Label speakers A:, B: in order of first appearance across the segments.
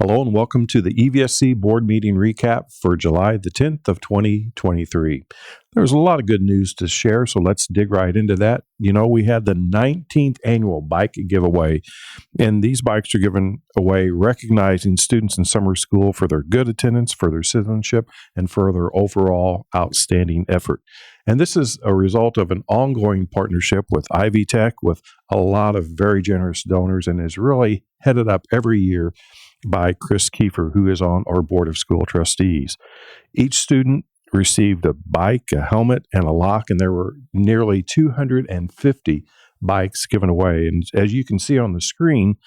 A: Hello and welcome to the EVSC board meeting recap for July the 10th of 2023. There's a lot of good news to share, so let's dig right into that. You know, we had the 19th annual bike giveaway, and these bikes are given away recognizing students in summer school for their good attendance, for their citizenship, and for their overall outstanding effort. And this is a result of an ongoing partnership with Ivy Tech with a lot of very generous donors and is really headed up every year by Chris Kiefer, who is on our board of school trustees. Each student received a bike, a helmet, and a lock, and there were nearly 250 bikes given away. And as you can see on the screen,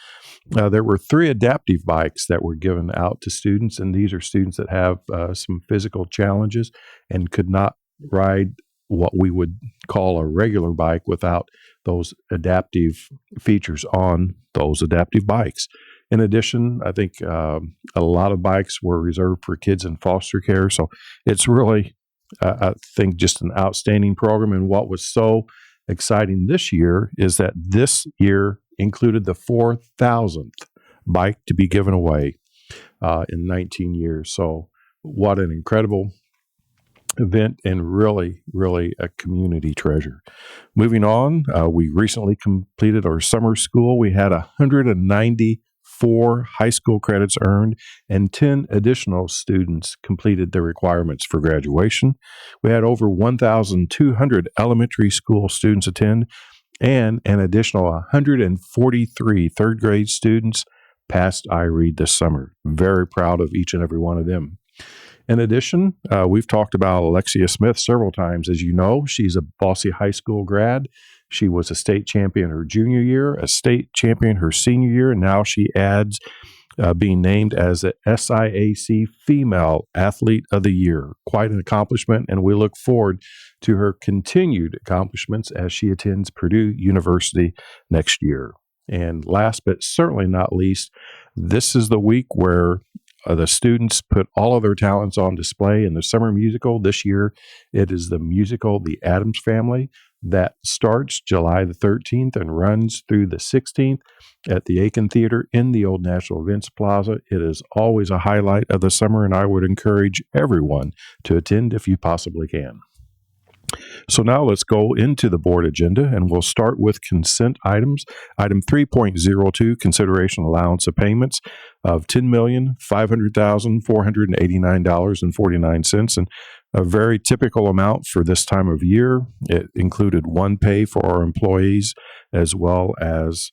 A: there were 3 adaptive bikes that were given out to students, and these are students that have some physical challenges and could not ride what we would call a regular bike without those adaptive features on those adaptive bikes. In addition, I think a lot of bikes were reserved for kids in foster care. So it's really, I think, just an outstanding program. And what was so exciting this year is that this year included the 4,000th bike to be given away in 19 years. So what an incredible event and really, really a community treasure. Moving on, we recently completed our summer school. We had 194 high school credits earned, and 10 additional students completed their requirements for graduation. We had over 1,200 elementary school students attend, and an additional 143 third grade students passed iRead this summer. Very proud of each and every one of them. In addition, we've talked about Alexia Smith several times. As you know, she's a Bosse High School grad. She was a state champion her junior year, a state champion her senior year, and now she adds being named as the SIAC Female Athlete of the Year. Quite an accomplishment, and we look forward to her continued accomplishments as she attends Purdue University next year. And last but certainly not least, this is the week where the students put all of their talents on display in the summer musical. This year, it is the musical The Addams Family that starts July the 13th and runs through the 16th at the Aiken Theater in the Old National Events Plaza. It is always a highlight of the summer, and I would encourage everyone to attend if you possibly can. So now let's go into the board agenda, and we'll start with consent items. Item 3.02, consideration allowance of payments of $10,500,489.49, and a very typical amount for this time of year. It included one pay for our employees as well as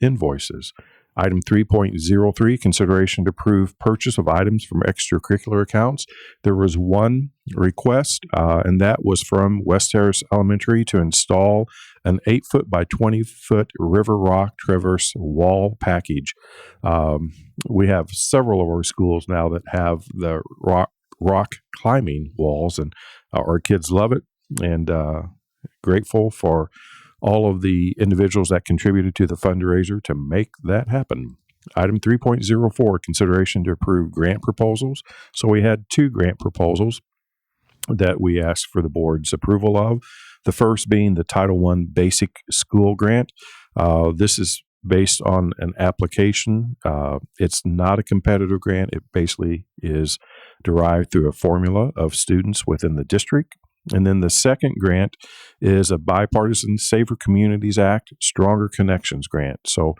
A: invoices. Item 3.03, consideration to approve purchase of items from extracurricular accounts. There was one request, and that was from West Harris Elementary to install an 8-foot by 20-foot River Rock Traverse wall package. We have several of our schools now that have the rock climbing walls, and our kids love it, and grateful for all of the individuals that contributed to the fundraiser to make that happen. Item 3.04, consideration to approve grant proposals. So we had 2 grant proposals that we asked for the board's approval of. The first being the Title I Basic School Grant. This is based on an application. It's not a competitive grant. It basically is derived through a formula of students within the district. And then the second grant is a bipartisan Safer Communities Act, Stronger Connections grant. So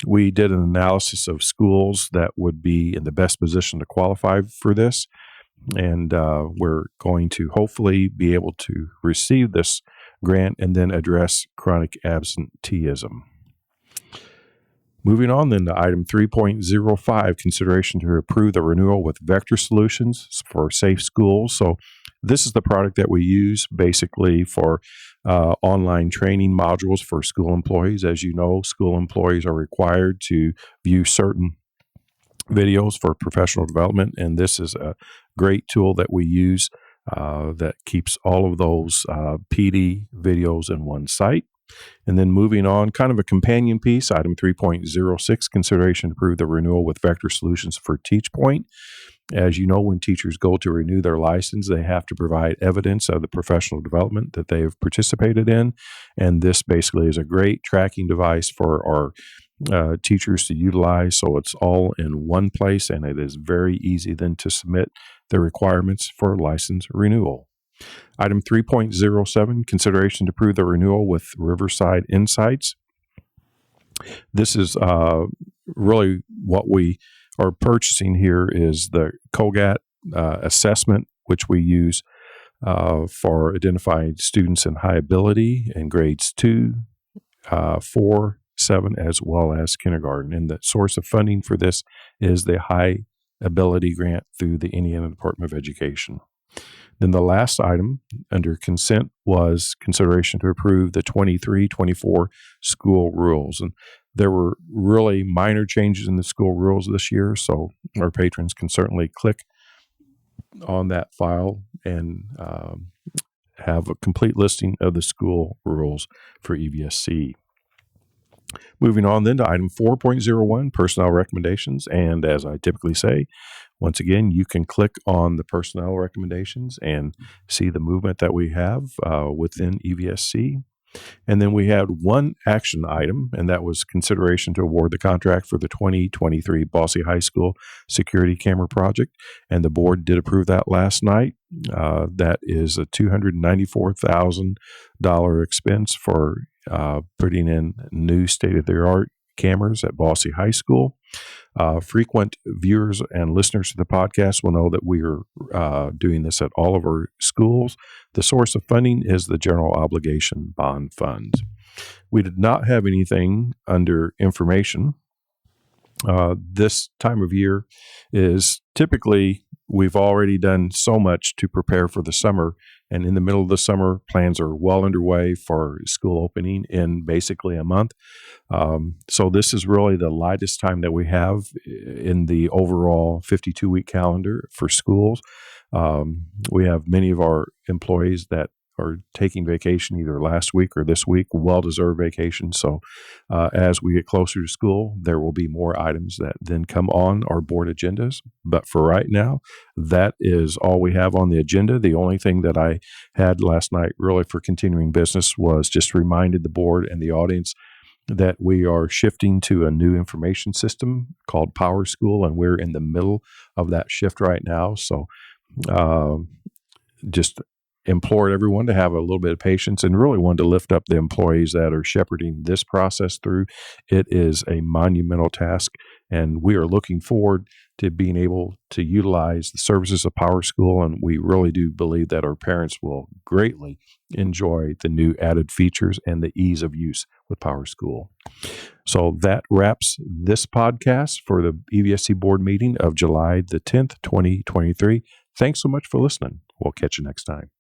A: we did an analysis of schools that would be in the best position to qualify for this. And we're going to hopefully be able to receive this grant and then address chronic absenteeism. Moving on then to item 3.05, consideration to approve the renewal with Vector Solutions for Safe Schools. So this is the product that we use basically for online training modules for school employees. As you know, school employees are required to view certain videos for professional development, and this is a great tool that we use that keeps all of those PD videos in one site. And then moving on, kind of a companion piece, item 3.06, consideration to approve the renewal with Vector Solutions for TeachPoint. As you know, when teachers go to renew their license, they have to provide evidence of the professional development that they have participated in. And this basically is a great tracking device for our teachers to utilize. So it's all in one place, and it is very easy then to submit the requirements for license renewal. Item 3.07, consideration to approve the renewal with Riverside Insights. This is really what we are purchasing here is the COGAT assessment, which we use for identifying students in high ability in grades 2, 4, 7, as well as kindergarten. And the source of funding for this is the High Ability Grant through the Indiana Department of Education. Then the last item under consent was consideration to approve the 23-24 school rules. And there were really minor changes in the school rules this year, so our patrons can certainly click on that file and have a complete listing of the school rules for EVSC. Moving on then to item 4.01, personnel recommendations. And as I typically say, once again, you can click on the personnel recommendations and see the movement that we have within EVSC. And then we had one action item, and that was consideration to award the contract for the 2023 Bosse High School security camera project. And the board did approve that last night. That is a $294,000 expense for putting in new state-of-the-art cameras at Bosse High School. Frequent viewers and listeners to the podcast will know that we are doing this at all of our schools. The source of funding is the General Obligation Bond Fund. We did not have anything under information. This time of year is typically, we've already done so much to prepare for the summer. And in the middle of the summer, plans are well underway for school opening in basically a month. So this is really the lightest time that we have in the overall 52-week calendar for schools. We have many of our employees that are taking vacation either last week or this week, well-deserved vacation. So as we get closer to school, there will be more items that then come on our board agendas. But for right now, that is all we have on the agenda. The only thing that I had last night really for continuing business was just reminded the board and the audience that we are shifting to a new information system called Power School, and we're in the middle of that shift right now. So just implored everyone to have a little bit of patience and really wanted to lift up the employees that are shepherding this process through. It is a monumental task, and we are looking forward to being able to utilize the services of Power School, and we really do believe that our parents will greatly enjoy the new added features and the ease of use with Power School. So that wraps this podcast for the EVSC board meeting of July the 10th, 2023. Thanks so much for listening. We'll catch you next time.